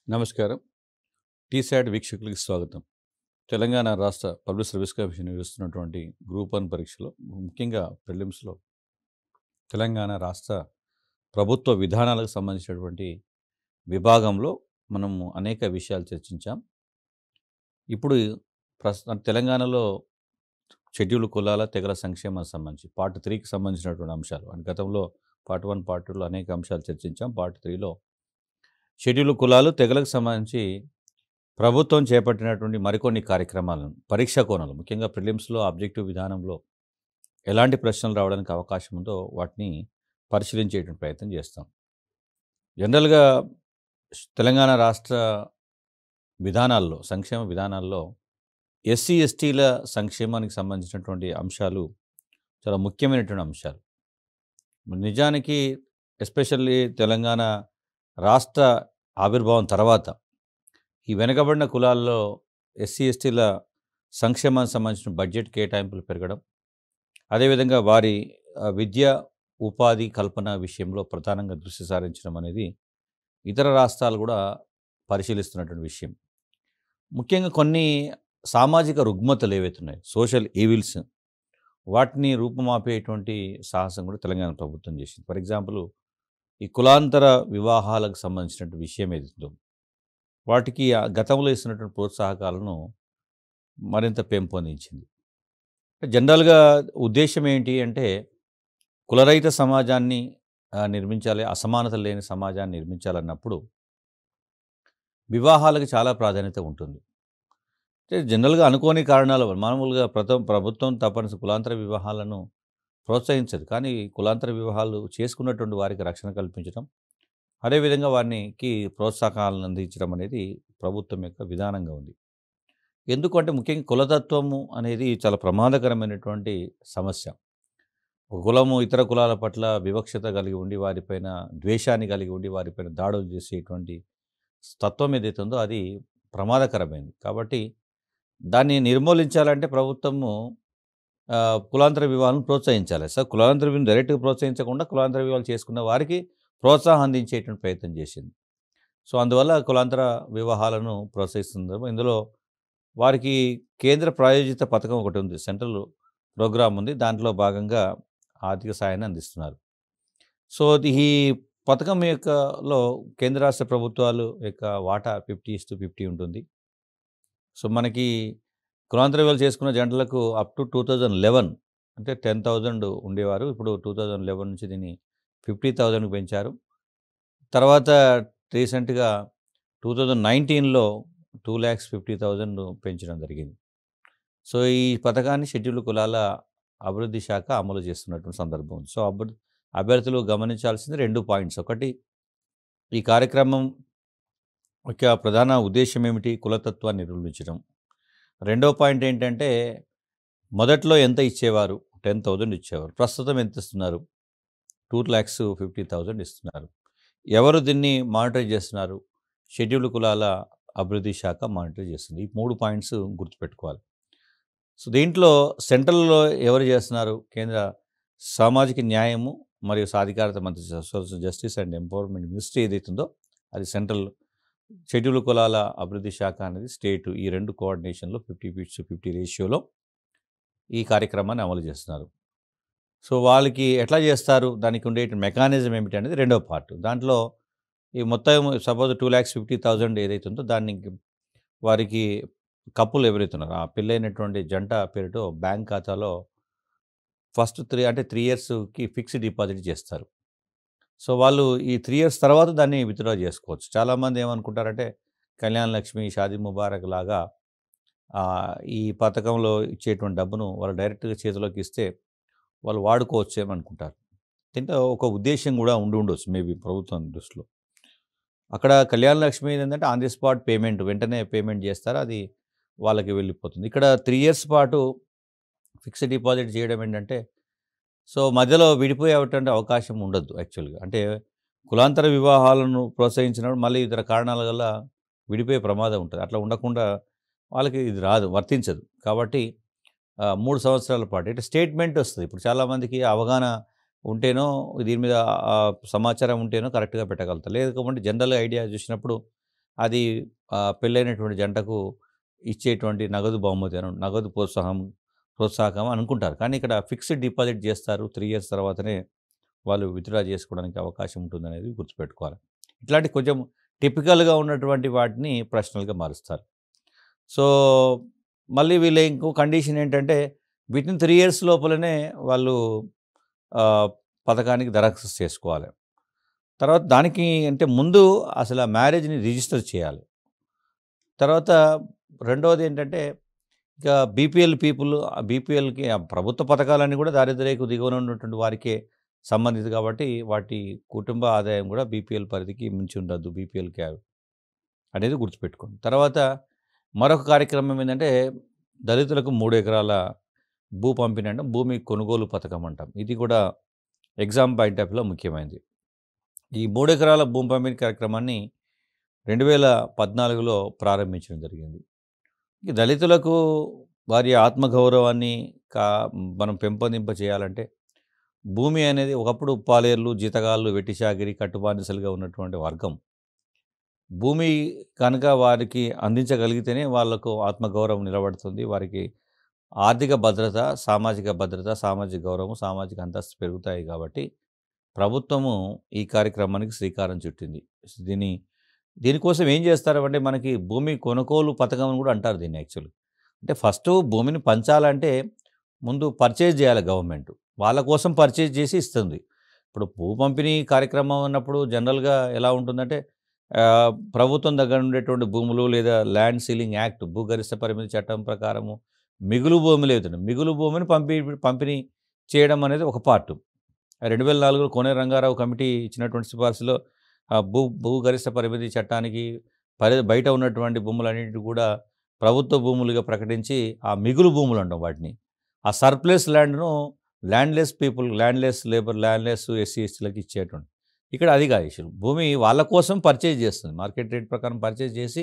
నమస్కారం. టీశాట్ వీక్షకులకి స్వాగతం. తెలంగాణ రాష్ట్ర పబ్లిక్ సర్వీస్ కమిషన్ నిర్వహిస్తున్నటువంటి గ్రూప్ 1 పరీక్షలో ముఖ్యంగా ప్రిలిమ్స్‌లో తెలంగాణ రాష్ట్ర ప్రభుత్వ విధానాలకు సంబంధించినటువంటి విభాగంలో మనము అనేక విషయాలు చర్చించాం. ఇప్పుడు ప్రస్తుతం తెలంగాణలో షెడ్యూల్డ్ కులాల, తెగల సంక్షేమానికి సంబంధించి పార్ట్ 3కి సంబంధించినటువంటి అంశాలు. గతంలో పార్ట్ 1, పార్ట్ 2లో అనేక అంశాలు చర్చించాం. పార్ట్ 3లో షెడ్యూల్డ్ కులాలు, తెగలకు సంబంధించి ప్రభుత్వం చేపట్టినటువంటి మరికొన్ని కార్యక్రమాలను పరీక్షా కోణంలో ముఖ్యంగా ప్రిలిమ్స్‌లో ఆబ్జెక్టివ్ విధానంలో ఎలాంటి ప్రశ్నలు రావడానికి అవకాశం ఉందో వాటిని పరిశీలించేటువంటి ప్రయత్నం చేస్తాం. జనరల్‌గా తెలంగాణ రాష్ట్ర విధానాల్లో, సంక్షేమ విధానాల్లో ఎస్సీ, ఎస్టీల సంక్షేమానికి సంబంధించినటువంటి అంశాలు చాలా ముఖ్యమైనటువంటి అంశాలు. నిజానికి ఎస్పెషల్లీ తెలంగాణ రాష్ట్ర ఆవిర్భావం తర్వాత ఈ వెనుకబడిన కులాల్లో ఎస్సీ, ఎస్టీల సంక్షేమానికి సంబంధించిన బడ్జెట్ కేటాయింపులు పెరగడం, అదేవిధంగా వారి విద్య, ఉపాధి కల్పన విషయంలో ప్రధానంగా దృష్టి సారించడం అనేది ఇతర రాష్ట్రాలు కూడా పరిశీలిస్తున్నటువంటి విషయం. ముఖ్యంగా కొన్ని సామాజిక రుగ్మతలు ఏవైతే ఉన్నాయో, సోషల్ ఈవిల్స్, వాటిని రూపుమాపేటువంటి సాహసం కూడా తెలంగాణ ప్రభుత్వం చేసింది. ఫర్ ఎగ్జాంపుల్ ఈ కులాంతర వివాహాలకు సంబంధించినటువంటి విషయం ఏదైతుందో వాటికి గతంలో ఇస్తున్నటువంటి ప్రోత్సాహకాలను మరింత పెంపొందించింది. జనరల్‌గా ఉద్దేశ్యం ఏంటి అంటే కులరహిత సమాజాన్ని నిర్మించాలి, అసమానత లేని సమాజాన్ని నిర్మించాలన్నప్పుడు వివాహాలకు చాలా ప్రాధాన్యత ఉంటుంది. అంటే జనరల్‌గా అనుకోని కారణాల వల్ల మామూలుగా ప్రభుత్వం తప్పనిసరి కులాంతర వివాహాలను ప్రోత్సహించదు. కానీ కులాంతర వివాహాలు చేసుకున్నటువంటి వారికి రక్షణ కల్పించడం, అదేవిధంగా వారికి ప్రోత్సాహకాలను అందించడం అనేది ప్రభుత్వం యొక్క విధానంగా ఉంది. ఎందుకంటే ముఖ్యంగా కులతత్వము అనేది చాలా ప్రమాదకరమైనటువంటి సమస్య. ఒక కులము ఇతర కులాల పట్ల వివక్షత కలిగి ఉండి, వారిపైన ద్వేషాన్ని కలిగి ఉండి, వారిపైన దాడులు చేసేటువంటి తత్వం ఏదైతే ఉందో అది ప్రమాదకరమైంది. కాబట్టి దాన్ని నిర్మూలించాలంటే ప్రభుత్వము కులాంతర వివాహాలను ప్రోత్సహించాలి. సో, కులాంతర వివాహం డైరెక్ట్‌గా ప్రోత్సహించకుండా కులాంతర వివాహాలు చేసుకున్న వారికి ప్రోత్సాహం అందించేటువంటి ప్రయత్నం చేసింది. సో, అందువల్ల కులాంతర వివాహాలను ప్రోత్సహిస్తుంది. ఇందులో వారికి కేంద్ర ప్రాయోజిత పథకం ఒకటి ఉంది. సెంట్రల్ ప్రోగ్రామ్ ఉంది. దాంట్లో భాగంగా ఆర్థిక సాయాన్ని అందిస్తున్నారు. సో, ఈ పథకం లో కేంద్ర రాష్ట్ర ప్రభుత్వాలు యొక్క వాటా 50:50 ఉంటుంది. సో, మనకి కులాంతర వివాహాలు చేసుకున్న జంటలకు అప్ టు 2011 అంటే 10,000 ఉండేవారు. ఇప్పుడు 2011 నుంచి దీన్ని 50,000కి పెంచారు. తర్వాత రీసెంట్‌గా 2019లో 2,50,000 పెంచడం జరిగింది. సో, ఈ పథకాన్ని షెడ్యూల్డ్ కులాల అభివృద్ధి శాఖ అమలు చేస్తున్నటువంటి సందర్భం ఉంది. సో, అభ్యర్థులు గమనించాల్సింది 2 పాయింట్స్. ఒకటి, ఈ కార్యక్రమం యొక్క ప్రధాన ఉద్దేశ్యం ఏమిటి? కులతత్వాన్ని నిర్మూలించడం. రెండో పాయింట్ ఏంటంటే మొదట్లో ఎంత ఇచ్చేవారు? 10,000 ఇచ్చేవారు. ప్రస్తుతం ఎంత ఇస్తున్నారు? 2,50,000 ఇస్తున్నారు. ఎవరు దీన్ని మానిటర్ చేస్తున్నారు? షెడ్యూల్డ్ కులాల అభివృద్ధి శాఖ మానిటర్ చేస్తుంది. ఈ 3 పాయింట్స్ గుర్తుపెట్టుకోవాలి. సో, దీంట్లో సెంట్రల్‌లో ఎవరు చేస్తున్నారు? కేంద్ర సామాజిక న్యాయము మరియు సాధికారత మంత్రిత్వ social justice and empowerment ministry ఏదైతుందో అది సెంట్రల్, షెడ్యూల్డ్ కులాల అభివృద్ధి శాఖ అనేది స్టేట్. ఈ 2 కోఆర్డినేషన్‌లో 50:50 రేషియోలో ఈ కార్యక్రమాన్ని అమలు చేస్తున్నారు. సో, వాళ్ళకి ఎట్లా చేస్తారు? దానికి ఉండే మెకానిజం ఏమిటి అనేది రెండో పార్ట్. దాంట్లో ఈ మొత్తం సపోజ్ 2,50,000 ఏదైతే ఉందో దానికి వారికి కపుల్ ఎవరైతే ఉన్నారో ఆ పెళ్ళైనటువంటి జంట పేరుతో బ్యాంక్ ఖాతాలో ఫస్ట్ 3 ఇయర్స్‌కి ఫిక్స్డ్ డిపాజిట్ చేస్తారు. సో, వాళ్ళు ఈ 3 ఇయర్స్ తర్వాత దాన్ని విత్‌డ్రా చేసుకోవచ్చు. చాలామంది ఏమనుకుంటారంటే కళ్యాణ్ లక్ష్మి, షాదీ ముబారక్ లాగా ఈ పథకంలో ఇచ్చేటువంటి డబ్బును వాళ్ళు డైరెక్ట్‌గా చేతిలోకి ఇస్తే వాళ్ళు వాడుకోవచ్చేమో అనుకుంటారు. దీంట్లో ఒక ఉద్దేశ్యం కూడా ఉండొచ్చు మేబీ ప్రభుత్వం దృష్టిలో. అక్కడ కళ్యాణ లక్ష్మి ఏంటంటే ఆన్ ది స్పాట్ పేమెంట్, వెంటనే పేమెంట్ చేస్తారు. అది వాళ్ళకి వెళ్ళిపోతుంది. ఇక్కడ 3 ఇయర్స్ పాటు ఫిక్స్డ్ డిపాజిట్ చేయడం ఏంటంటే, సో, మధ్యలో విడిపోయేటువంటి అవకాశం ఉండదు యాక్చువల్‌గా. అంటే కులాంతర వివాహాలను ప్రోత్సహించినప్పుడు మళ్ళీ ఇతర కారణాల వల్ల విడిపోయే ప్రమాదం ఉంటది. అట్లా ఉండకుండా వాళ్ళకి ఇది రాదు, వర్తించదు. కాబట్టి 3 సంవత్సరాల పాటు అంటే స్టేట్మెంట్ వస్తది. ఇప్పుడు చాలామందికి అవగాహన ఉంటేనో దీని మీద సమాచారం ఉంటేనో కరెక్ట్‌గా పెట్టగలుగుతారు. లేకపోతే జనరల్ ఐడియా చూసినప్పుడు అది పెళ్ళైనటువంటి జంటకు ఇచ్చేటువంటి నగదు బహుమతి నగదు ప్రోత్సాహకం అనుకుంటారు. కానీ ఇక్కడ ఫిక్స్డ్ డిపాజిట్ చేస్తారు. 3 ఇయర్స్ తర్వాతనే వాళ్ళు విత్‌డ్రా చేసుకోవడానికి అవకాశం ఉంటుందనేది గుర్తుపెట్టుకోవాలి. ఇట్లాంటి కొంచెం టిపికల్‌గా ఉన్నటువంటి వాటిని ప్రశ్నలుగా మారుస్తారు. సో, మళ్ళీ వీళ్ళ ఇంకో కండిషన్ ఏంటంటే వితిన్ 3 ఇయర్స్ లోపలనే వాళ్ళు ఆహ్, పథకానికి దరఖాస్తు చేసుకోవాలి. తర్వాత దానికి అంటే ముందు అసలు ఆ మ్యారేజ్‌ని రిజిస్టర్ చేయాలి. తర్వాత రెండవదేంటంటే ఇక బీపీఎల్ పీపుల్ బీపీఎల్‌కి ప్రభుత్వ పథకాలన్నీ కూడా దారిద్ర్య రేఖకు దిగువన ఉన్నటువంటి వారికే సంబంధించి కాబట్టి వాటి కుటుంబ ఆదాయం కూడా బీపీఎల్ పరిధికి మించి ఉండొద్దు. బీపీఎల్ క్యావ్ అనేది గుర్తుపెట్టుకోండి. తర్వాత మరొక కార్యక్రమం ఏందంటే దళితులకు 3 ఎకరాల భూ పంపిణీ అంటాం. భూమి కొనుగోలు పథకం అంటాం. ఇది కూడా ఎగ్జామ్ పాయింట్ ఆఫ్ వ్యూలో ముఖ్యమైనది. ఈ 3 ఎకరాల భూమి పంపిణీ కార్యక్రమాన్ని 2014లో ప్రారంభించడం జరిగింది. ఈ దళితులకు వారి ఆత్మగౌరవాన్ని కా మనం పెంపొందింప చేయాలంటే భూమి అనేది ఒకప్పుడు పాలేర్లు, జీతగాళ్ళు, వెట్టి చాకిరీ, కట్టుబానిసలుగా ఉన్నటువంటి వర్గం. భూమి కనుక వారికి అందించగలిగితేనే వాళ్ళకు ఆత్మగౌరవం నిలబడుతుంది. వారికి ఆర్థిక భద్రత, సామాజిక భద్రత, సామాజిక గౌరవం, సామాజిక అంతస్తు పెరుగుతాయి కాబట్టి ప్రభుత్వము ఈ కార్యక్రమానికి శ్రీకారం చుట్టింది. దీని దీనికోసం ఏం చేస్తారంటే మనకి భూమి కొనుగోలు పథకం అని కూడా అంటారు దీన్ని యాక్చువల్లీ. అంటే ఫస్టు భూమిని పంచాలంటే ముందు పర్చేజ్ చేయాలి గవర్నమెంట్. వాళ్ళ కోసం పర్చేజ్ చేసి ఇస్తుంది. ఇప్పుడు భూ పంపిణీ కార్యక్రమం అన్నప్పుడు జనరల్‌గా ఎలా ఉంటుందంటే ప్రభుత్వం దగ్గర ఉండేటువంటి భూములు లేదా ల్యాండ్ సీలింగ్ యాక్ట్ భూగరిష్ట పరిమితి చట్టం ప్రకారము మిగులు భూములు ఏవుతున్నాయి. మిగులు భూమిని పంపిణీ చేయడం అనేది ఒక పార్టు. 2004లో కోనేరు రంగారావు కమిటీ ఇచ్చినటువంటి సిఫార్సులో భూగరిష్ట పరిమితి చట్టానికి బయట ఉన్నటువంటి భూములన్నిటిని కూడా ప్రభుత్వ భూములుగా ప్రకటించి ఆ మిగులు భూములు అంటాం వాటిని. ఆ సర్ప్లస్ ల్యాండ్‌ను landless people, landless labour, landless SC, ఎస్టీలకి ఇచ్చేటువంటి. ఇక్కడ అది కాదు ఇష్యూ. భూమి వాళ్ళ కోసం పర్చేజ్ చేస్తుంది. మార్కెట్ రేట్ ప్రకారం పర్చేజ్ చేసి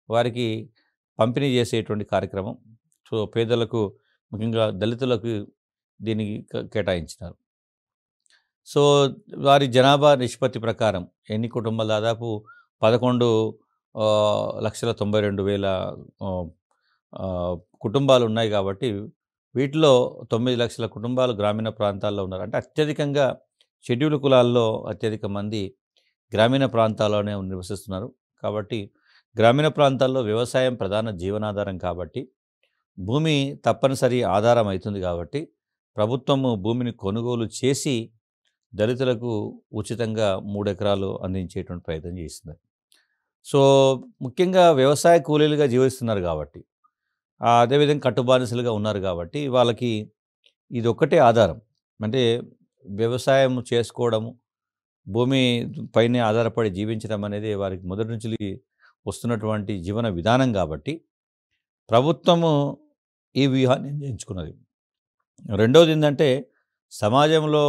వారికి పంపిణీ చేసేటువంటి కార్యక్రమం. సో, పేదలకు ముఖ్యంగా దళితులకు దీనికి కేటాయించినారు. సో, వారి జనాభా నిష్పత్తి ప్రకారం ఎన్ని కుటుంబాలు దాదాపు 11,92,000 ఆహ్, ఆహ్, కుటుంబాలున్నాయి కాబట్టి వీటిలో 9,00,000 కుటుంబాలు గ్రామీణ ప్రాంతాల్లో ఉన్నారు. అంటే అత్యధికంగా షెడ్యూల్ కులాల్లో అత్యధిక మంది గ్రామీణ ప్రాంతాల్లోనే నివసిస్తున్నారు. కాబట్టి గ్రామీణ ప్రాంతాల్లో వ్యవసాయం ప్రధాన జీవనాధారం కాబట్టి భూమి తప్పనిసరి ఆధారం అవుతుంది కాబట్టి ప్రభుత్వము భూమిని కొనుగోలు చేసి దళితులకు ఉచితంగా 3 ఎకరాలు అందించేటువంటి ప్రయత్నం చేస్తుంది. సో, ముఖ్యంగా వ్యవసాయ కూలీలుగా జీవిస్తున్నారు కాబట్టి అదేవిధంగా కట్టుబానిసలుగా ఉన్నారు కాబట్టి వాళ్ళకి ఇదొక్కటే ఆధారం. అంటే వ్యవసాయం చేసుకోవడము, భూమి పైనే ఆధారపడి జీవించడం అనేది వారికి మొదటి నుంచి వస్తున్నటువంటి జీవన విధానం కాబట్టి ప్రభుత్వము ఈ వ్యూహాన్ని ఎంచుకున్నది. రెండోదేందంటే సమాజంలో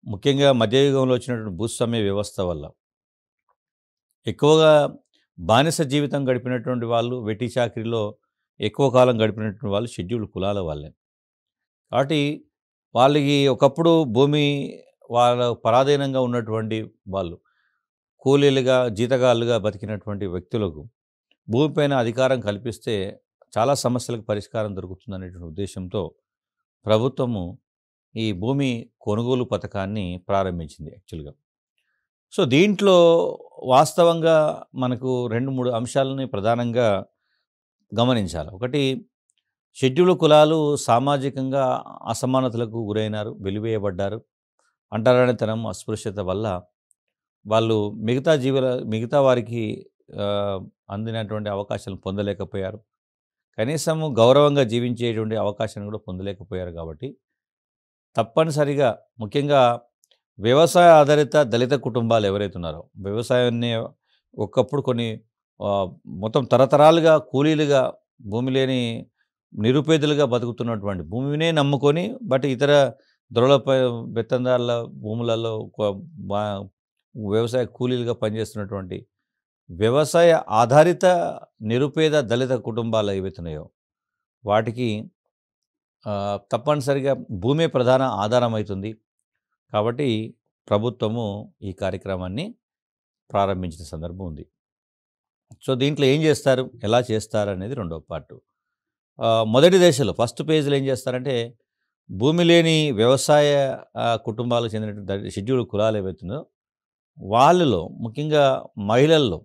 ముఖ్యంగా మధ్యయుగంలో వచ్చినటువంటి భూస్వామ్య వ్యవస్థ వల్ల ఎక్కువగా బానిస జీవితం గడిపినటువంటి వాళ్ళు, వెట్టి చాకిరీలో ఎక్కువ కాలం గడిపినటువంటి వాళ్ళు షెడ్యూల్డ్ కులాల వాళ్ళే. కాబట్టి వాళ్ళకి ఒకప్పుడు భూమి వాళ్ళ పరాధీనంగా ఉన్నటువంటి వాళ్ళు, కూలీలుగా, జీతగాళ్ళుగా బతికినటువంటి వ్యక్తులకు భూమిపైన అధికారం కల్పిస్తే చాలా సమస్యలకు పరిష్కారం దొరుకుతుందనేటువంటి ఉద్దేశంతో ప్రభుత్వము ఈ భూమి కొనుగోలు పథకాన్ని ప్రారంభించింది యాక్చువల్‌గా. సో, దీంట్లో వాస్తవంగా మనకు 2, 3 అంశాలని ప్రధానంగా గమనించాలి. ఒకటి షెడ్యూల్ కులాలు సామాజికంగా అసమానతలకు గురైనారు, వెలివేయబడ్డారు. అంటరానితనం, అస్పృశ్యత వల్ల వాళ్ళు మిగతా వారికి అందినటువంటి అవకాశాలను పొందలేకపోయారు. కనీసము గౌరవంగా జీవించేటువంటి అవకాశాన్ని కూడా పొందలేకపోయారు కాబట్టి తప్పనిసరిగా ముఖ్యంగా వ్యవసాయ ఆధారిత దళిత కుటుంబాలు ఎవరైతే ఉన్నారో వ్యవసాయాన్ని ఒకప్పుడు కొన్ని మొత్తం తరతరాలుగా కూలీలుగా భూమి లేని నిరుపేదలుగా బతుకుతున్నటువంటి భూమినే నమ్ముకొని ఇతర దొరలపై బెత్తందారుల భూములలో వ్యవసాయ కూలీలుగా పనిచేస్తున్నటువంటి వ్యవసాయ ఆధారిత నిరుపేద దళిత కుటుంబాలు ఏవైతున్నాయో వాటికి తప్పనిసరిగా భూమే ప్రధాన ఆధారం అవుతుంది. కాబట్టి ప్రభుత్వము ఈ కార్యక్రమాన్ని ప్రారంభించిన సందర్భం ఉంది. సో, దీంట్లో ఏం చేస్తారు? ఎలా చేస్తారనేది రెండో పార్టు. మొదటి దశలో ఫస్ట్ పేజ్‌లో ఏం చేస్తారంటే, భూమి లేని వ్యవసాయ కుటుంబాలకు చెందినటువంటి షెడ్యూల్ కులాలు ఏవైతున్నాయో, వాళ్ళలో ముఖ్యంగా మహిళల్లో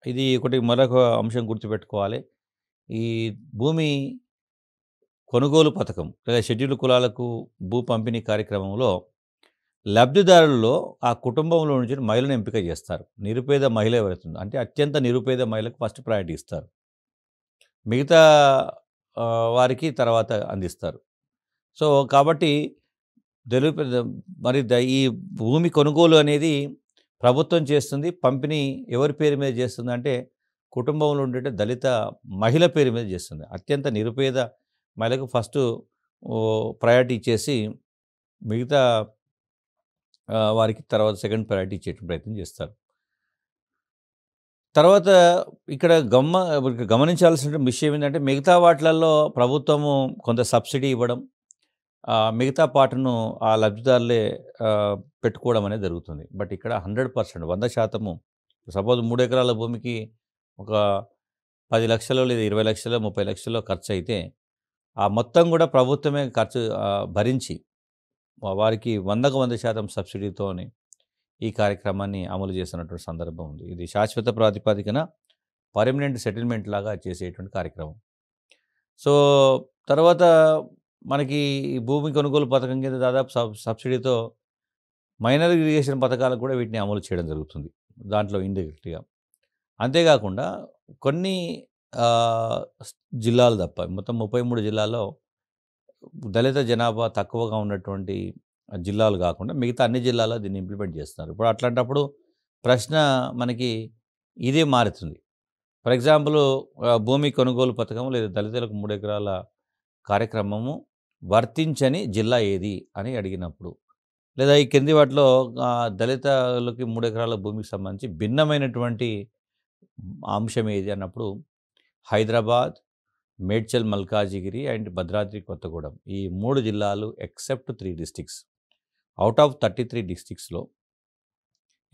ఇది ఒకటి మరొక అంశం గుర్తుపెట్టుకోవాలి. ఈ భూమి కొనుగోలు పథకం లేదా షెడ్యూల్ కులాలకు భూ పంపిణీ కార్యక్రమంలో లబ్ధిదారుల్లో ఆ కుటుంబంలో నుంచి మహిళను ఎంపిక చేస్తారు. నిరుపేద మహిళ ఎవరైతే ఉందో అంటే అత్యంత నిరుపేద మహిళకు ఫస్ట్ ప్రయారిటీ ఇస్తారు. మిగతా వారికి తర్వాత అందిస్తారు. సో, కాబట్టి నిరుపేద మరి ఈ భూమి కొనుగోలు అనేది ప్రభుత్వం చేస్తుంది. పంపిణీ ఎవరి పేరు మీద చేస్తుందంటే కుటుంబంలో ఉండే దళిత మహిళ పేరు మీద చేస్తుంది. అత్యంత నిరుపేద మహిళకు ఫస్టు ప్రయారిటీ ఇచ్చేసి మిగతా వారికి తర్వాత సెకండ్ ప్రయారిటీ ఇచ్చేటువంటి ప్రయత్నం చేస్తారు. తర్వాత ఇక్కడ గమనించాల్సిన విషయం ఏంటంటే మిగతా వాటిలలో ప్రభుత్వము కొంత సబ్సిడీ ఇవ్వడం, మిగతా పార్ట్‌ను ఆ లబ్ధిదారులే పెట్టుకోవడం అనేది జరుగుతుంది. బట్ ఇక్కడ 100% 100% సపోజ్ 3 ఎకరాల భూమికి ఒక 10,00,000 లేదా 20,00,000 30,00,000 ఖర్చయితే, ఆ మొత్తం కూడా ప్రభుత్వమే ఖర్చు భరించి వారికి 100కు 100% సబ్సిడీతోని ఈ కార్యక్రమాన్ని అమలు చేస్తున్నటువంటి సందర్భం ఉంది. ఇది శాశ్వత ప్రాతిపదికన పర్మనెంట్ సెటిల్మెంట్ లాగా చేసేటువంటి కార్యక్రమం. సో, తర్వాత మనకి ఈ భూమి కొనుగోలు పథకం కింద దాదాపు సబ్సిడీతో మైనర్ ఇరిగేషన్ పథకాలకు కూడా వీటిని అమలు చేయడం జరుగుతుంది. దాంట్లో ఇండైరెక్ట్‌గా. అంతేకాకుండా కొన్ని ఆహ్, స్ జిల్లాలు తప్ప మొత్తం 33 జిల్లాల్లో దళిత జనాభా తక్కువగా ఉన్నటువంటి జిల్లాలు కాకుండా మిగతా అన్ని జిల్లాల్లో దీన్ని ఇంప్లిమెంట్ చేస్తున్నారు. ఇప్పుడు అట్లాంటప్పుడు ప్రశ్న మనకి ఇదే మారుతుంది. ఫర్ ఎగ్జాంపుల్ భూమి కొనుగోలు పథకం లేదా దళితులకు 3 ఎకరాల కార్యక్రమము వర్తించని జిల్లా ఏది అని అడిగినప్పుడు, లేదా ఈ కింది వాటిలో దళితులకి 3 ఎకరాల భూమికి సంబంధించి భిన్నమైనటువంటి అంశం ఏది అన్నప్పుడు హైదరాబాద్, మేడ్చల్ మల్కాజిగిరి అండ్ భద్రాద్రి కొత్తగూడెం ఈ 3 జిల్లాలు ఎక్సెప్ట్ 3 డిస్ట్రిక్ట్స్. ఔట్ ఆఫ్ 33 డిస్ట్రిక్ట్స్‌లో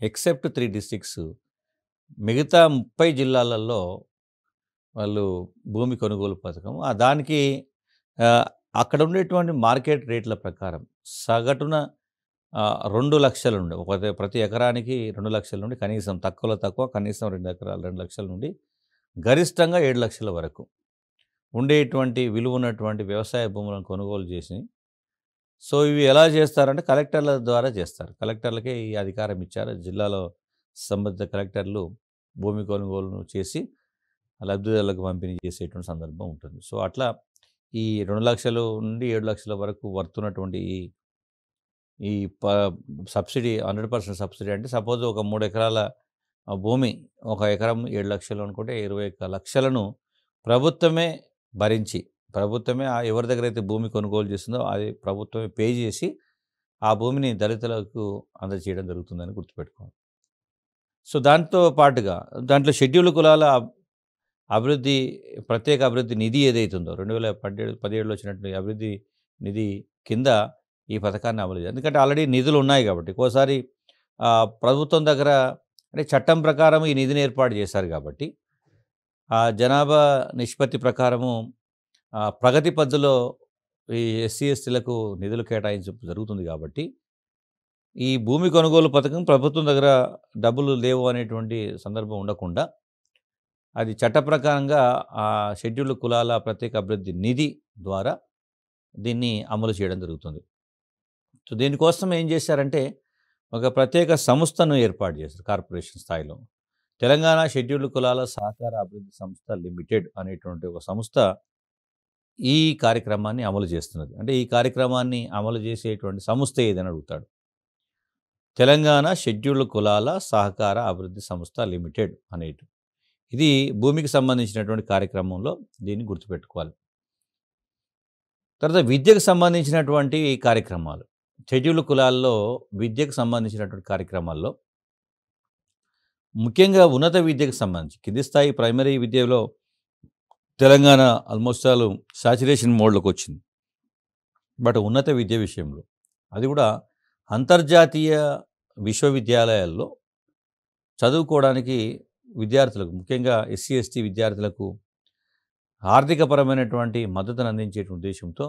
ఎక్సెప్ట్ 3 డిస్ట్రిక్ట్స్ మిగతా 30 జిల్లాలలో వాళ్ళు భూమి కొనుగోలు పథకం దానికి ఆహ్, అక్కడ ఉండేటువంటి మార్కెట్ రేట్ల ప్రకారం సగటున 2,00,000 నుండి ప్రతి ఎకరానికి 2,00,000 నుండి కనీసం తక్కువలో తక్కువ కనీసం 2 ఎకరాలు 2,00,000 నుండి గరిష్టంగా 7,00,000 వరకు ఉండేటువంటి విలువ ఉన్నటువంటి వ్యవసాయ భూములను కొనుగోలు చేసి, సో, ఇవి ఎలా చేస్తారంటే కలెక్టర్ల ద్వారా చేస్తారు. కలెక్టర్లకే ఈ అధికారం ఇచ్చారు. జిల్లాలో సంబంధిత కలెక్టర్లు భూమి కొనుగోలును చేసి లబ్ధిదారులకు పంపిణీ చేసేటువంటి సందర్భం ఉంటుంది. సో, అట్లా ఈ 2,00,000 నుండి 7,00,000 వరకు వర్తున్నటువంటి ఈ ఈ ప సబ్సిడీ 100% సబ్సిడీ అంటే సపోజ్ ఒక 3 ఎకరాల భూమి ఒక ఎకరం 7,00,000 అనుకుంటే 21,00,000ను ప్రభుత్వమే భరించి, ప్రభుత్వమే ఎవరి దగ్గరైతే భూమి కొనుగోలు చేస్తుందో అది ప్రభుత్వమే పే చేసి ఆ భూమిని దళితులకు అందజేయడం జరుగుతుందని గుర్తుపెట్టుకోవాలి. సో, దాంతో పాటుగా దాంట్లో షెడ్యూల్ కులాల అభివృద్ధి ప్రత్యేక అభివృద్ధి నిధి ఏదైతుందో 2017లో వచ్చినటువంటి అభివృద్ధి నిధి కింద ఈ పథకాన్ని అమలు చేయాలి. ఎందుకంటే ఆల్రెడీ నిధులు ఉన్నాయి కాబట్టి ఒక్కోసారి ప్రభుత్వం దగ్గర అంటే చట్టం ప్రకారం ఈ నిధిని ఏర్పాటు చేశారు కాబట్టి ఆ జనాభా నిష్పత్తి ప్రకారము ప్రగతి పద్ధతిలో ఈ ఎస్సీ, ఎస్టీలకు నిధులు కేటాయించడం జరుగుతుంది కాబట్టి ఈ భూమి కొనుగోలు పథకం ప్రభుత్వం దగ్గర డబ్బులు లేవు అనేటువంటి సందర్భం ఉండకుండా అది చట్ట ప్రకారంగా ఆ షెడ్యూల్డ్ కులాల ప్రత్యేక అభివృద్ధి నిధి ద్వారా దీన్ని అమలు చేయడం జరుగుతుంది. సో, దీనికోసం ఏం చేశారంటే ఒక ప్రత్యేక సంస్థను ఏర్పాటు చేశారు కార్పొరేషన్ స్థాయిలో. తెలంగాణ షెడ్యూల్డ్ కులాల సహకార అభివృద్ధి సంస్థ లిమిటెడ్ అనేటువంటి ఒక సంస్థ ఈ కార్యక్రమాన్ని అమలు చేస్తున్నది. అంటే ఈ కార్యక్రమాన్ని అమలు చేసేటువంటి సంస్థ ఏదని అడుగుతాడు. తెలంగాణ షెడ్యూల్డ్ కులాల సహకార అభివృద్ధి సంస్థ లిమిటెడ్ అనేటు. ఇది భూమికి సంబంధించినటువంటి కార్యక్రమంలో దీన్ని గుర్తుపెట్టుకోవాలి. తర్వాత విద్యకు సంబంధించినటువంటి కార్యక్రమాలు. షెడ్యూల్డ్ కులాల్లో విద్యకు సంబంధించినటువంటి కార్యక్రమాల్లో ముఖ్యంగా ఉన్నత విద్యకు సంబంధించి కింది స్థాయి ప్రైమరీ విద్యలో తెలంగాణ ఆల్మోస్ట్ ఆల్ సాచురేషన్ మోడ్లోకి వచ్చింది. బట్ ఉన్నత విద్య విషయంలో అది కూడా అంతర్జాతీయ విశ్వవిద్యాలయాల్లో చదువుకోవడానికి విద్యార్థులకు ముఖ్యంగా ఎస్సీ, ఎస్టీ విద్యార్థులకు ఆర్థికపరమైనటువంటి మద్దతును అందించేటువంటి ఉద్దేశంతో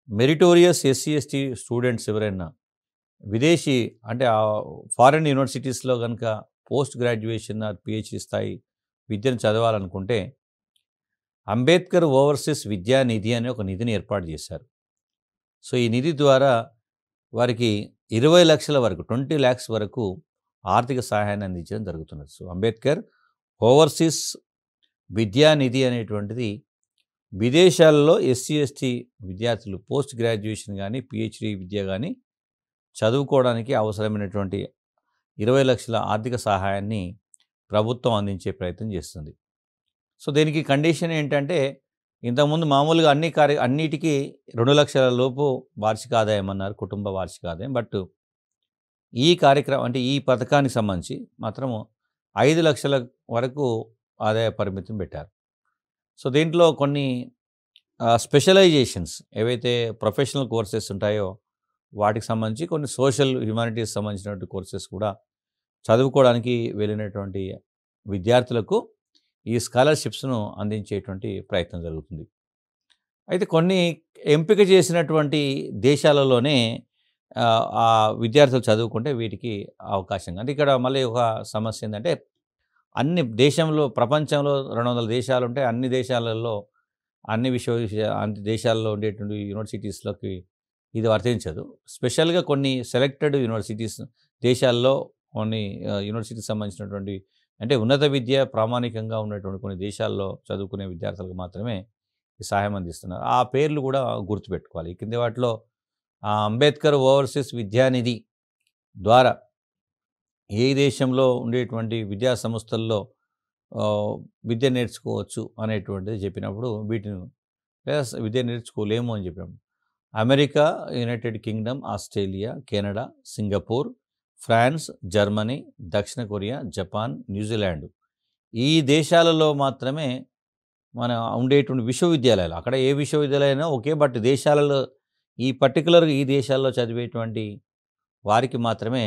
మెరిటోరియస్ ఎస్సీ, ఎస్టీ స్టూడెంట్స్ ఎవరైనా విదేశీ అంటే ఫారిన్ యూనివర్సిటీస్‌లో గనుక పోస్ట్ గ్రాడ్యుయేషన్ ఆర్ పీహెచ్‌డీ స్థాయి విద్యను చదవాలనుకుంటే అంబేద్కర్ ఓవర్సీస్ విద్యా నిధి అనే ఒక నిధిని ఏర్పాటు చేశారు. సో, ఈ నిధి ద్వారా వారికి 20,00,000 వరకు 20,00,000 వరకు ఆర్థిక సహాయాన్ని అందించడం జరుగుతున్నది. సో, అంబేద్కర్ ఓవర్సీస్ విద్యా నిధి అనేటువంటిది విదేశాల్లో ఎస్సీ, ఎస్టీ విద్యార్థులు పోస్ట్ గ్రాడ్యుయేషన్ గానీ, పీహెచ్‌డీ విద్య గానీ చదువుకోవడానికి అవసరమైనటువంటి 20,00,000 ఆర్థిక సహాయాన్ని ప్రభుత్వం అందించే ప్రయత్నం చేస్తుంది. సో, దీనికి కండిషన్ ఏంటంటే ఇంతకుముందు మామూలుగా అన్నిటికీ 2,00,000 లోపు వార్షిక ఆదాయం అన్నారు. కుటుంబ వార్షిక ఆదాయం. బట్ ఈ కార్యక్రమం అంటే ఈ పథకానికి సంబంధించి మాత్రము 5,00,000 వరకు ఆదాయ పరిమితిని పెట్టారు. సో, దీంట్లో కొన్ని స్పెషలైజేషన్స్ ఏవైతే ప్రొఫెషనల్ కోర్సెస్ ఉంటాయో వాటికి సంబంధించి కొన్ని సోషల్ హ్యుమానిటీస్ సంబంధించినటువంటి కోర్సెస్ కూడా చదువుకోవడానికి వెళ్ళినటువంటి విద్యార్థులకు ఈ స్కాలర్‌షిప్స్‌ను అందించేటువంటి ప్రయత్నం జరుగుతుంది. అయితే కొన్ని ఎంపిక చేసినటువంటి దేశాలలోనే ఆ విద్యార్థులు చదువుకుంటే వీటికి అవకాశం. అంటే ఇక్కడ మళ్ళీ ఒక సమస్య ఏందంటే అన్ని దేశంలో ప్రపంచంలో 200 దేశాలుంటే అన్ని దేశాలలో అన్ని దేశాల్లో ఉండేటువంటి యూనివర్సిటీస్‌లోకి ఇది వర్తించదు. స్పెషల్‌గా కొన్ని సెలెక్టెడ్ యూనివర్సిటీస్ దేశాల్లో కొన్ని యూనివర్సిటీకి సంబంధించినటువంటి అంటే ఉన్నత విద్య ప్రామాణికంగా ఉన్నటువంటి కొన్ని దేశాల్లో చదువుకునే విద్యార్థులకు మాత్రమే ఈ సహాయం అందిస్తున్నారు. ఆ పేర్లు కూడా గుర్తుపెట్టుకోవాలి. ఈ కింది వాటిలో అంబేద్కర్ ఓవర్సీస్ విద్యానిధి ద్వారా ఏ దేశంలో ఉండేటువంటి విద్యా సంస్థల్లో విద్య నేర్చుకోవచ్చు అనేటువంటిది చెప్పినప్పుడు వీటిని లేదా విద్య నేర్చుకోలేము అని చెప్పినప్పుడు America, United Kingdom, Australia, Canada, Singapore, France, Germany, దక్షిణ కొరియా, జపాన్, న్యూజిలాండ్ ఈ దేశాలలో మాత్రమే మన ఉండేటువంటి విశ్వవిద్యాలయాలు అక్కడ ఏ విశ్వవిద్యాలయం ఓకే. బట్ దేశాలలో ఈ పర్టికులర్‌గా ఈ దేశాల్లో చదివేటువంటి వారికి మాత్రమే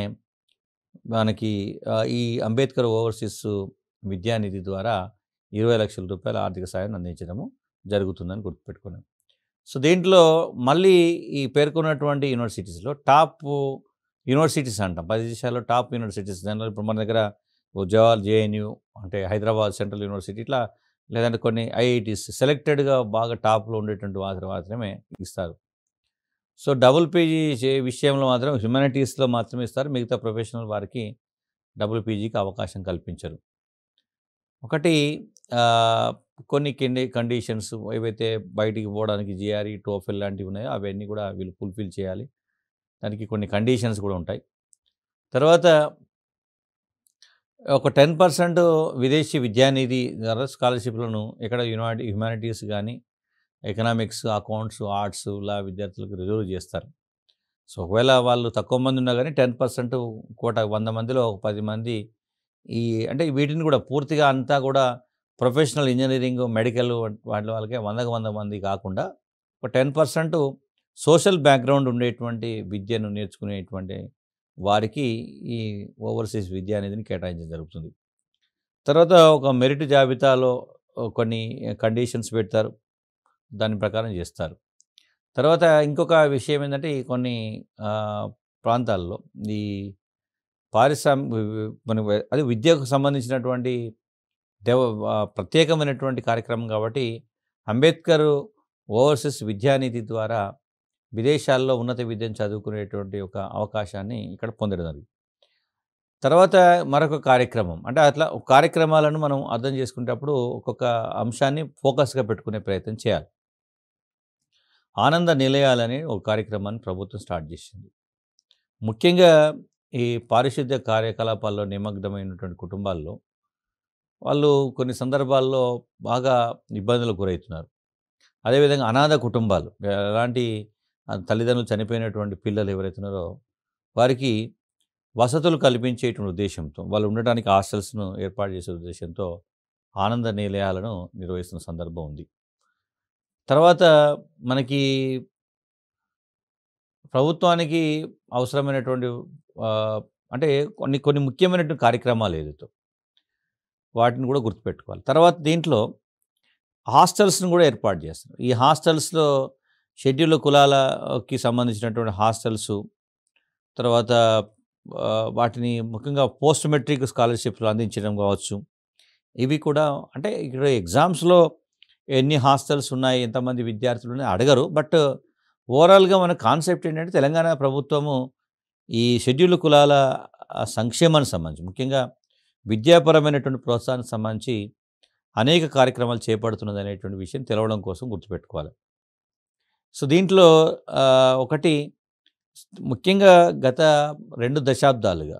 మనకి ఈ అంబేద్కర్ ఓవర్సీస్ విద్యానిధి ద్వారా 20,00,000 రూపాయల ఆర్థిక సాయాన్ని అందించడము జరుగుతుందని గుర్తుపెట్టుకున్నాం. సో, దీంట్లో మళ్ళీ ఈ పేర్కొన్నటువంటి యూనివర్సిటీస్‌లో టాప్ యూనివర్సిటీస్ అంటాం. 10 దేశాల్లో టాప్ యూనివర్సిటీస్ జనరల్ ఇప్పుడు మన దగ్గర జవహర్ జేఎన్‌యూ అంటే హైదరాబాద్ సెంట్రల్ యూనివర్సిటీ ఇట్లా లేదంటే కొన్ని ఐఐటీస్ సెలెక్టెడ్‌గా బాగా టాప్‌లో ఉండేటువంటి వాటిని మాత్రమే ఇస్తారు. సో, డబుల్ పీజీ విషయంలో మాత్రం హ్యుమానిటీస్‌లో మాత్రమే ఇస్తారు. మిగతా ప్రొఫెషనల్ వారికి డబుల్ పీజీకి అవకాశం కల్పించరు. ఒకటి ఆహ్, కొన్ని కండిషన్స్ ఏవైతే బయటికి పోవడానికి జీఆర్ఈ, టోఫెల్ లాంటివి ఉన్నాయో అవన్నీ కూడా వీళ్ళు ఫుల్‌ఫిల్ చేయాలి. దానికి కొన్ని కండిషన్స్ కూడా ఉంటాయి. తర్వాత ఒక 10% విదేశీ విద్యానిధి ద్వారా స్కాలర్‌షిప్‌లను ఇక్కడ హ్యుమానిటీస్ గానీ, ఎకనామిక్స్, అకౌంట్స్, ఆర్ట్స్, లా విద్యార్థులకు రిజర్వ్ చేస్తారు. సో, ఒకవేళ వాళ్ళు తక్కువ మంది ఉన్నా గానీ 10% కోటా 100 మందిలో ఒక 10 మంది ఈ అంటే వీటిని కూడా పూర్తిగా అంతా కూడా ప్రొఫెషనల్ ఇంజినీరింగ్, మెడికల్ వాటి వాళ్ళకే 100కి 100 మంది కాకుండా ఒక 10% సోషల్ బ్యాక్‌గ్రౌండ్ ఉండేటువంటి విద్యను నేర్చుకునేటువంటి వారికి ఈ ఓవర్సీస్ విద్యా నిధిని కేటాయించడం జరుగుతుంది. తర్వాత ఒక మెరిట్ జాబితాలో కొన్ని కండిషన్స్ పెడతారు. దాని ప్రకారం చేస్తారు. తర్వాత ఇంకొక విషయం ఏందంటే ఈ కొన్ని ఆహ్, ప్రాంతాల్లో ఈ మన అది విద్యకు సంబంధించినటువంటి దేవ ప్రత్యేకమైనటువంటి కార్యక్రమం కాబట్టి అంబేద్కర్ ఓవర్సీస్ విద్యానిధి ద్వారా విదేశాల్లో ఉన్నత విద్యను చదువుకునేటువంటి ఒక అవకాశాన్ని ఇక్కడ పొందడం జరిగింది. తర్వాత మరొక కార్యక్రమం అంటే అట్లా కార్యక్రమాలను మనం అర్థం చేసుకునేటప్పుడు ఒక్కొక్క అంశాన్ని ఫోకస్‌గా పెట్టుకునే ప్రయత్నం చేయాలి. ఆనంద నిలయాలని ఒక కార్యక్రమాన్ని ప్రభుత్వం స్టార్ట్ చేసింది. ముఖ్యంగా ఈ పారిశుద్ధ్య కార్యకలాపాల్లో నిమగ్నమైనటువంటి కుటుంబాల్లో వాళ్ళు కొన్ని సందర్భాల్లో బాగా ఇబ్బందులకు గురవుతున్నారు. అదేవిధంగా అనాథ కుటుంబాలు ఎలాంటి తల్లిదండ్రులు చనిపోయినటువంటి పిల్లలు ఎవరైతే ఉన్నారో వారికి వసతులు కల్పించేటువంటి ఉద్దేశంతో వాళ్ళు ఉండడానికి హాస్టల్స్‌ను ఏర్పాటు చేసే ఉద్దేశంతో ఆనంద నిలయాలను నిర్వహిస్తున్న సందర్భం ఉంది. తర్వాత మనకి ప్రభుత్వానికి అవసరమైనటువంటి ఆహ్, అంటే కొన్ని కొన్ని ముఖ్యమైనటువంటి కార్యక్రమాలు ఏదైతే వాటిని కూడా గుర్తుపెట్టుకోవాలి. తర్వాత దీంట్లో హాస్టల్స్‌ని కూడా ఏర్పాటు చేస్తున్నారు. ఈ హాస్టల్స్‌లో షెడ్యూల్డ్ కులాలకి సంబంధించినటువంటి హాస్టల్సు, తర్వాత వాటిని ముఖ్యంగా పోస్ట్ మెట్రిక్ స్కాలర్‌షిప్‌లు అందించడం కావచ్చు. ఇవి కూడా అంటే ఇక్కడ ఎగ్జామ్స్‌లో ఎన్ని హాస్టల్స్ ఉన్నాయి, ఎంతమంది విద్యార్థులు ఉన్నాయి అడగరు. బట్ ఓవరాల్‌గా మన కాన్సెప్ట్ ఏంటంటే తెలంగాణ ప్రభుత్వము ఈ షెడ్యూల్డ్ కులాల సంక్షేమానికి సంబంధించి ముఖ్యంగా విద్యాపరమైనటువంటి ప్రోత్సాహానికి సంబంధించి అనేక కార్యక్రమాలు చేపడుతున్నదనేటువంటి విషయం తెలవడం కోసం గుర్తుపెట్టుకోవాలి. సో, దీంట్లో ఒకటి ముఖ్యంగా గత 2 దశాబ్దాలుగా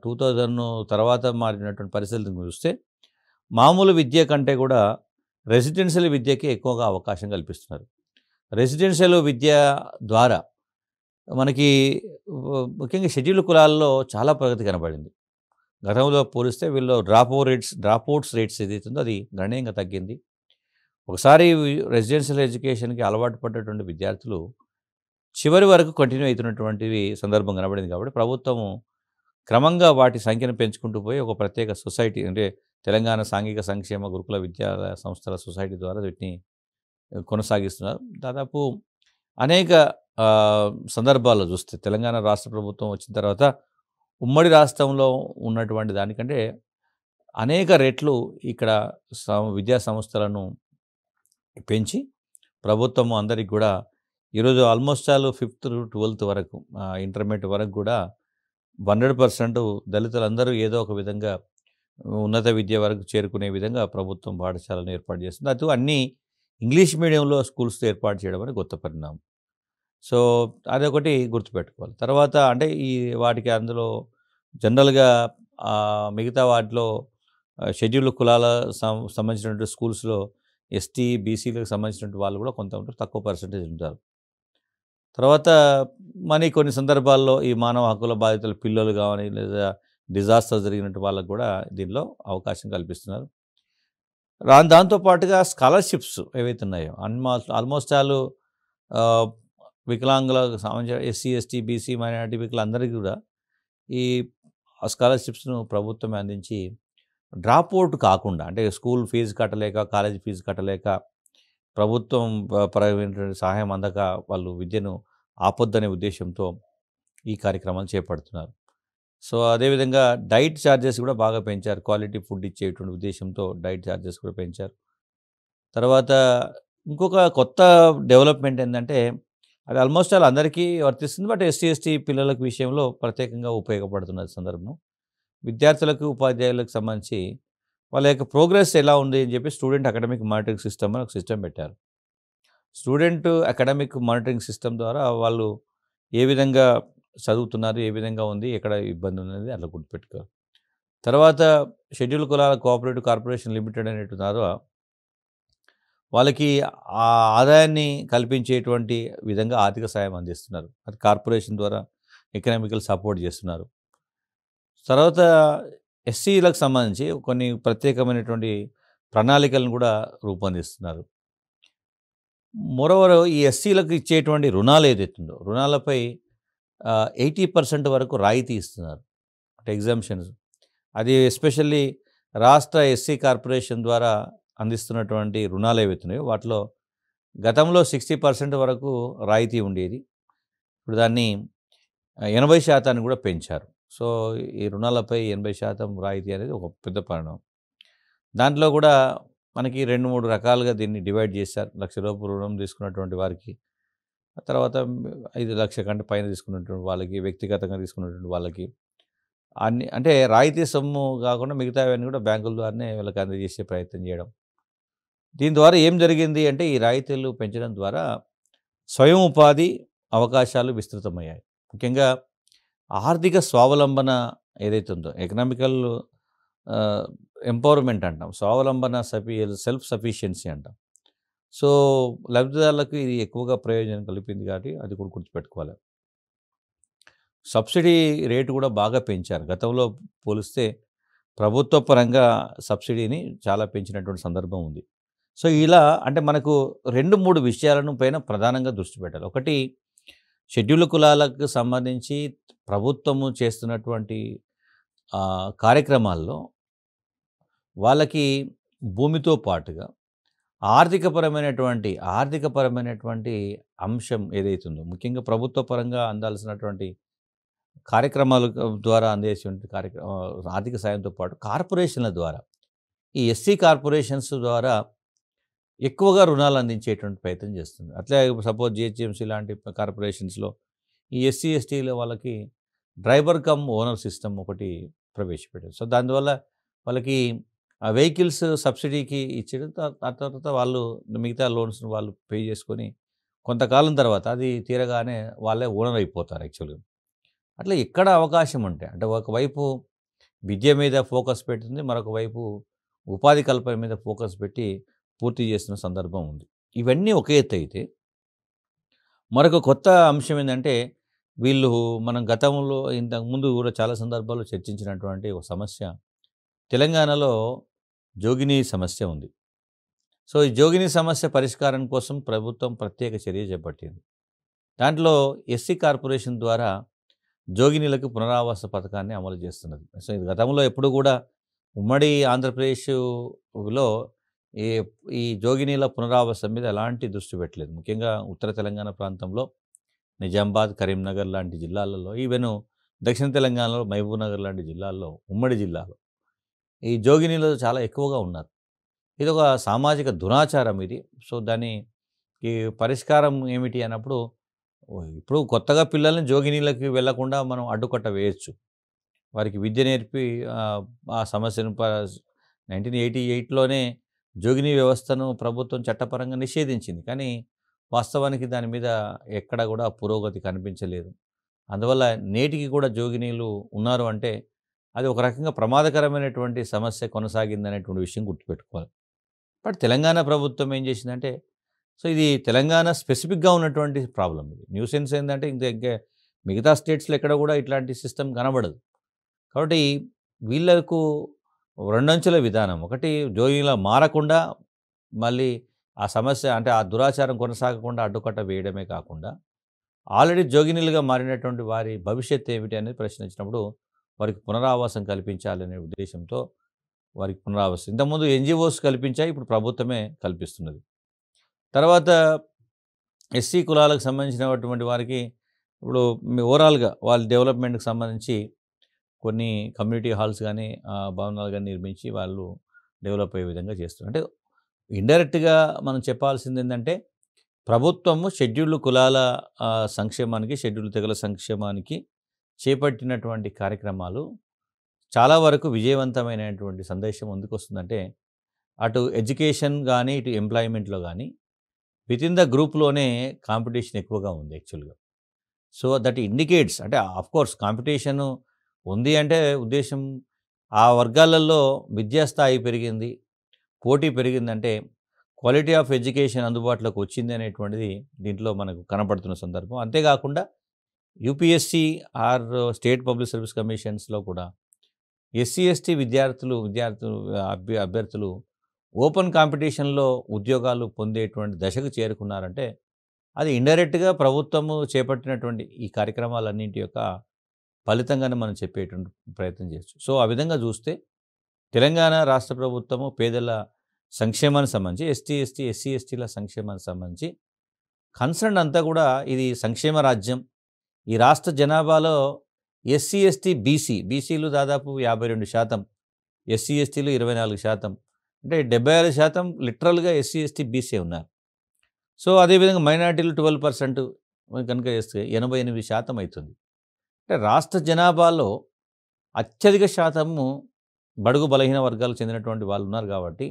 2000 తర్వాత మారినటువంటి పరిస్థితులను చూస్తే మామూలు విద్య కంటే కూడా రెసిడెన్షియల్ విద్యకి ఎక్కువగా అవకాశం కల్పిస్తున్నారు. రెసిడెన్షియల్ విద్య ద్వారా మనకి ముఖ్యంగా షెడ్యూల్డ్ కులాల్లో చాలా ప్రగతి కనబడింది. గతంలో పోలిస్తే వీళ్ళు డ్రాప్ అవుట్స్ రేట్స్ ఏదైతే ఉందో అది గణనీయంగా తగ్గింది. ఒకసారి రెసిడెన్షియల్ ఎడ్యుకేషన్‌కి అలవాటు పడ్డటువంటి విద్యార్థులు చివరి వరకు కంటిన్యూ అయితున్నటువంటివి సందర్భం కనబడింది కాబట్టి ప్రభుత్వము క్రమంగా వాటి సంఖ్యను పెంచుకుంటూ పోయి ఒక ప్రత్యేక సొసైటీ అంటే తెలంగాణ సాంఘిక సంక్షేమ గురుకుల విద్యాలయ సంస్థల సొసైటీ ద్వారా వీటిని కొనసాగిస్తున్నారు. దాదాపు అనేక సందర్భాల్లో చూస్తే తెలంగాణ రాష్ట్ర ప్రభుత్వం వచ్చిన తర్వాత ఉమ్మడి రాష్ట్రంలో ఉన్నటువంటి దానికంటే అనేక రెట్లు ఇక్కడ విద్యా సంస్థలను పెంచి ప్రభుత్వం అందరికి కూడా ఈరోజు almost all 5th to 12th వరకు ఇంటర్మీడియట్ వరకు కూడా 100% దళితులందరూ ఏదో ఒక విధంగా ఉన్నత విద్య వరకు చేరుకునే విధంగా ప్రభుత్వం పాఠశాలను ఏర్పాటు చేస్తుంది. అటు అన్నీ ఇంగ్లీష్ మీడియంలో స్కూల్స్ ఏర్పాటు చేయడం అనేది గొప్ప పరిణామం. సో, అదొకటి గుర్తుపెట్టుకోవాలి. తర్వాత అంటే ఈ వాటికి అందులో జనరల్‌గా మిగతా వాటిలో షెడ్యూల్డ్ కులాల సంబంధించినటువంటి స్కూల్స్‌లో ఎస్టీ, బీసీలకు సంబంధించినటువంటి వాళ్ళు కూడా కొంత ఉంటారు. తక్కువ పర్సెంటేజ్ ఉంటారు. తర్వాత కొన్ని సందర్భాల్లో ఈ మానవ హక్కుల బాధితుల పిల్లలు గాని లేదా డిజాస్టర్ జరిగినట్టు వాళ్ళకి కూడా దీనిలో అవకాశం కల్పిస్తున్నారు. దాంతో పాటుగా స్కాలర్‌షిప్స్ ఏవైతే ఉన్నాయో ఆల్మోస్ట్ ఆల్ ఆహ్, వికలాంగులకు సంబంధించిన ఎస్సీ, ఎస్టీ, బీసీ, మైనారిటీ వీళ్ళందరికీ కూడా ఈ స్కాలర్‌షిప్స్‌ను ప్రభుత్వమే అందించి డ్రాప్ అవుట్ కాకుండా అంటే స్కూల్ ఫీజు కట్టలేక, కాలేజీ ఫీజు కట్టలేక, ప్రభుత్వం పరమైనటువంటి సహాయం అందక వాళ్ళు విద్యను ఆపొద్దనే ఉద్దేశ్యంతో ఈ కార్యక్రమాలు చేపడుతున్నారు. సో, అదేవిధంగా డైట్ ఛార్జెస్ కూడా బాగా పెంచారు. క్వాలిటీ ఫుడ్ ఇచ్చేటువంటి ఉద్దేశ్యంతో డైట్ ఛార్జెస్ కూడా పెంచారు. తర్వాత ఇంకొక కొత్త డెవలప్‌మెంట్ ఏందంటే అది ఆల్మోస్ట్ ఆల్ అందరికీ వర్తిస్తుంది. బట్ ఎస్సీ, ఎస్టీ పిల్లలకు విషయంలో ప్రత్యేకంగా ఉపయోగపడుతున్న సందర్భం. విద్యార్థులకు, ఉపాధ్యాయులకు సంబంధించి వాళ్ళ యొక్క ప్రోగ్రెస్ ఎలా ఉంది అని చెప్పి స్టూడెంట్ అకాడమిక్ మానిటరింగ్ సిస్టమ్ అని ఒక సిస్టమ్ పెట్టారు. స్టూడెంట్ అకాడమిక్ మానిటరింగ్ సిస్టమ్ ద్వారా వాళ్ళు ఏ విధంగా చదువుతున్నారు, ఏ విధంగా ఉంది, ఎక్కడ ఇబ్బంది ఉన్నది అట్లా గుర్తుపెట్టుకోవాలి. తర్వాత షెడ్యూల్డ్ కులాల కోఆపరేటివ్ కార్పొరేషన్ లిమిటెడ్ అనేటున్నారో వాళ్ళకి ఆ ఆదాయాన్ని కల్పించేటువంటి విధంగా ఆర్థిక సాయం అందిస్తున్నారు. అది కార్పొరేషన్ ద్వారా ఎకనామికల్ సపోర్ట్ చేస్తున్నారు. తర్వాత ఎస్సీలకు సంబంధించి కొన్ని ప్రత్యేకమైనటువంటి ప్రణాళికలను కూడా రూపొందిస్తున్నారు. మోరోవర్ ఈ ఎస్సీలకు ఇచ్చేటువంటి రుణాలు ఏదైతుందో రుణాలపై 80% వరకు రాయితీ ఇస్తున్నారు. అంటే ఎగ్జామ్షన్స్. అది ఎస్పెషల్లీ రాష్ట్ర ఎస్సీ కార్పొరేషన్ ద్వారా అందిస్తున్నటువంటి రుణాలు ఏవైతున్నాయో వాటిలో గతంలో 60% వరకు రాయితీ ఉండేది. ఇప్పుడు దాన్ని 80% కూడా పెంచారు. సో, ఈ రుణాలపై 80% రాయితీ అనేది ఒక పెద్ద పరిణామం. దాంట్లో కూడా మనకి 2, 3 రకాలుగా దీన్ని డివైడ్ చేశారు. ₹1,00,000 రుణం తీసుకున్నటువంటి వారికి, ఆ తర్వాత 5,00,000 కంటే పైన తీసుకున్నటువంటి వాళ్ళకి, వ్యక్తిగతంగా తీసుకున్నటువంటి వాళ్ళకి అన్ని అంటే రాయితీ సొమ్ము కాకుండా మిగతావన్నీ కూడా బ్యాంకుల ద్వారానే వీళ్ళకి అందజేసే ప్రయత్నం చేయడం. దీని ద్వారా ఏం జరిగింది అంటే ఈ రాయితీలు పెంచడం ద్వారా స్వయం ఉపాధి అవకాశాలు విస్తృతమయ్యాయి. ముఖ్యంగా ఆర్థిక స్వావలంబన ఏదైతే ఉందో ఎకనామికల్ ఎంపవర్మెంట్ అంటాం. స్వావలంబన సెల్ఫ్ సఫిషియన్సీ అంటాం. సో, లబ్ధిదారులకు ఇది ఎక్కువగా ప్రయోజనం కల్పింది కాబట్టి అది కూడా గుర్తుపెట్టుకోవాలి. సబ్సిడీ రేటు కూడా బాగా పెంచారు. గతంలో పోలిస్తే ప్రభుత్వ పరంగా సబ్సిడీని చాలా పెంచినటువంటి సందర్భం ఉంది. సో, ఇలా అంటే మనకు 2, 3 విషయాలను పైన ప్రధానంగా దృష్టి పెట్టాలి. ఒకటి షెడ్యూల్డ్ కులాలకు సంబంధించి ప్రభుత్వము చేస్తున్నటువంటి కార్యక్రమాల్లో వాళ్ళకి భూమితో పాటుగా ఆర్థికపరమైనటువంటి అంశం ఏదైతుందో ముఖ్యంగా ప్రభుత్వ పరంగా అందాల్సినటువంటి కార్యక్రమాలు ద్వారా అందేటువంటి ఆర్థిక సాయంతో పాటు కార్పొరేషన్ల ద్వారా ఈ ఎస్సీ కార్పొరేషన్స్ ద్వారా ఎక్కువగా రుణాలు అందించేటువంటి ప్రయత్నం చేస్తుంది. అట్లే సపోజ్ జిహెచ్ఎంసీ లాంటి కార్పొరేషన్స్‌లో ఈ ఎస్సీ, ఎస్టీల వాళ్ళకి డ్రైవర్ కమ్ ఓనర్ సిస్టమ్ ఒకటి ప్రవేశపెట్టారు. సో, దానివల్ల వాళ్ళకి ఆ వెహికల్స్ సబ్సిడీకి ఇచ్చేయడం ఆ తర్వాత వాళ్ళు మిగతా లోన్స్‌ని వాళ్ళు పే చేసుకొని కొంతకాలం తర్వాత అది తీరగానే వాళ్ళే ఓనర్ అయిపోతారు యాక్చువల్‌గా. అట్లా ఎక్కడ అవకాశం ఉంటే అంటే ఒకవైపు విద్య మీద ఫోకస్ పెట్టింది. మరొక వైపు ఉపాధి కల్పన మీద ఫోకస్ పెట్టి పూర్తి చేసిన సందర్భం ఉంది. ఇవన్నీ ఒక ఎత్తయితే మరొక కొత్త అంశం ఏందంటే వీళ్ళు మనం గతంలో ఇంతకుముందు కూడా చాలా సందర్భాల్లో చర్చించినటువంటి ఒక సమస్య తెలంగాణలో జోగినీ సమస్య ఉంది. సో, ఈ జోగినీ సమస్య పరిష్కారం కోసం ప్రభుత్వం ప్రత్యేక చర్య చేపట్టింది. దాంట్లో ఎస్సీ కార్పొరేషన్ ద్వారా జోగినీలకు పునరావాస పథకాన్ని అమలు చేస్తున్నది. సో, ఇది గతంలో ఎప్పుడు కూడా ఉమ్మడి ఆంధ్రప్రదేశ్‌లో ఈ ఈ జోగినీల పునరావాసం మీద ఎలాంటి దృష్టి పెట్టలేదు. ముఖ్యంగా ఉత్తర తెలంగాణ ప్రాంతంలో నిజామాబాద్, కరీంనగర్ లాంటి జిల్లాలలో ఈవెను దక్షిణ తెలంగాణలో మహబూబ్‌నగర్ లాంటి జిల్లాల్లో ఉమ్మడి జిల్లాలో ఈ జోగినీలు చాలా ఎక్కువగా ఉన్నారు. ఇదొక సామాజిక దురాచారం ఇది. సో, దానికి పరిష్కారం ఏమిటి అన్నప్పుడు ఇప్పుడు కొత్తగా పిల్లల్ని జోగినీలకి వెళ్ళకుండా మనం అడ్డుకట్ట వేయొచ్చు. వారికి విద్య నేర్పి ఆ సమస్యను 1988లోనే జోగినీ వ్యవస్థను ప్రభుత్వం చట్టపరంగా నిషేధించింది. కానీ వాస్తవానికి దాని మీద ఎక్కడ కూడా పురోగతి కనిపించలేదు. అందువల్ల నేటికి కూడా జోగినీలు ఉన్నారు అంటే అది ఒక రకంగా ప్రమాదకరమైనటువంటి సమస్య కొనసాగిందనేటువంటి విషయం గుర్తుపెట్టుకోవాలి. బట్ తెలంగాణ ప్రభుత్వం ఏం చేసిందంటే సో, ఇది తెలంగాణ స్పెసిఫిక్‌గా ఉన్నటువంటి ప్రాబ్లమ్ ఇది. న్యూసెన్స్ ఏందంటే ఇంకా మిగతా స్టేట్స్‌లో ఎక్కడ కూడా ఇట్లాంటి సిస్టమ్ కనబడదు. కాబట్టి వీళ్ళకు రెండంచుల విధానం. ఒకటి జోగినిలా మారకుండా మళ్ళీ ఆ సమస్య అంటే ఆ దురాచారం కొనసాగకుండా అడ్డుకట్ట వేయడమే కాకుండా ఆల్రెడీ జోగినీలుగా మారినటువంటి వారి భవిష్యత్తు ఏమిటి అనేది ప్రశ్నించినప్పుడు వారికి పునరావాసం కల్పించాలనే ఉద్దేశంతో వారికి పునరావాసం ఇంతకుముందు ఎన్‌జీఓస్ కల్పించాయి. ఇప్పుడు ప్రభుత్వమే కల్పిస్తున్నది. తర్వాత ఎస్సీ కులాలకు సంబంధించినటువంటి వారికి ఇప్పుడు ఓవరాల్‌గా వాళ్ళ డెవలప్‌మెంట్‌కి సంబంధించి కొన్ని కమ్యూనిటీ హాల్స్ గానీ, భవనాలు గానీ నిర్మించి వాళ్ళు డెవలప్ అయ్యే విధంగా చేస్తున్నారు. అంటే ఇండైరెక్ట్‌గా మనం చెప్పాల్సిందేందంటే ప్రభుత్వము షెడ్యూల్డ్ కులాల సంక్షేమానికి, షెడ్యూల్డ్ తెగల సంక్షేమానికి చేపట్టినటువంటి కార్యక్రమాలు చాలా వరకు విజయవంతమైనటువంటి సందేశం ఎందుకొస్తుందంటే అటు ఎడ్యుకేషన్ గానీ, ఇటు ఎంప్లాయ్‌మెంట్‌లో గానీ వితిన్ ద గ్రూప్‌లోనే కాంపిటీషన్ ఎక్కువగా ఉంది యాక్చువల్‌గా. సో, దట్ ఇండికేట్స్ అంటే ఆఫ్‌కోర్స్ కాంపిటీషను ఉంది అంటే ఉద్దేశ్యం ఆ వర్గాలలో విద్యా స్థాయి పెరిగింది, పోటీ పెరిగిందంటే క్వాలిటీ ఆఫ్ ఎడ్యుకేషన్ అందుబాటులోకి వచ్చింది అనేటువంటిది దీంట్లో మనకు కనపడుతున్న సందర్భం. అంతేకాకుండా UPSC or state public service కమిషన్స్‌లో కూడా ఎస్సీ, ఎస్టీ అభ్యర్థులు ఓపెన్ కాంపిటీషన్‌లో ఉద్యోగాలు పొందేటువంటి దశకు చేరుకున్నారంటే అది ఇండైరెక్ట్‌గా ప్రభుత్వము చేపట్టినటువంటి ఈ కార్యక్రమాలన్నింటి యొక్క ఫలితంగానే మనం చెప్పేటువంటి ప్రయత్నం చేయొచ్చు. సో, ఆ విధంగా చూస్తే తెలంగాణ రాష్ట్ర ప్రభుత్వము పేదల సంక్షేమానికి సంబంధించి ఎస్సీ, ఎస్టీల సంక్షేమానికి సంబంధించి కన్సర్న్ అంతా కూడా ఇది సంక్షేమ రాజ్యం. ఈ రాష్ట్ర జనాభాలో ఎస్సీ, ఎస్టీ, బీసీలు దాదాపు 52%, ఎస్సీ, ఎస్టీలు 24%, అంటే 76% లిటరల్‌గా ఎస్సీ, ఎస్టీ, బీసీ ఉన్నారు. సో, అదేవిధంగా మైనారిటీలు 12% కనుక చేస్తే 88% అవుతుంది. అంటే రాష్ట్ర జనాభాలో అత్యధిక శాతము బడుగు బలహీన వర్గాలకు చెందినటువంటి వాళ్ళు ఉన్నారు కాబట్టి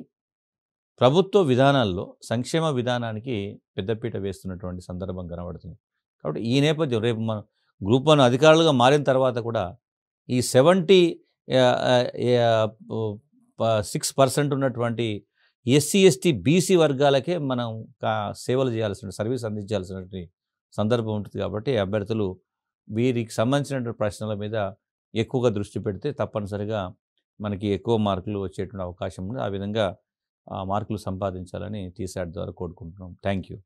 ప్రభుత్వ విధానాల్లో సంక్షేమ విధానానికి పెద్దపీట వేస్తున్నటువంటి సందర్భం కనబడుతుంది. కాబట్టి ఈ నేపథ్యం రేపు మనం గ్రూప్ 1 అధికారులుగా మారిన తర్వాత కూడా ఈ 6% ఉన్నటువంటి ఎస్సీ, ఎస్టీ, బీసీ వర్గాలకే మనం సేవలు చేయాల్సిన సర్వీస్ అందించాల్సినటువంటి సందర్భం ఉంటుంది. కాబట్టి అభ్యర్థులు వీరికి సంబంధించినటువంటి ప్రశ్నల మీద ఎక్కువగా దృష్టి పెడితే తప్పనిసరిగా మనకి ఎక్కువ మార్కులు వచ్చేటువంటి అవకాశం ఉంది. ఆ విధంగా మార్కులు సంపాదించాలని టీసాట్ ద్వారా కోరుకుంటున్నాం. Thank you.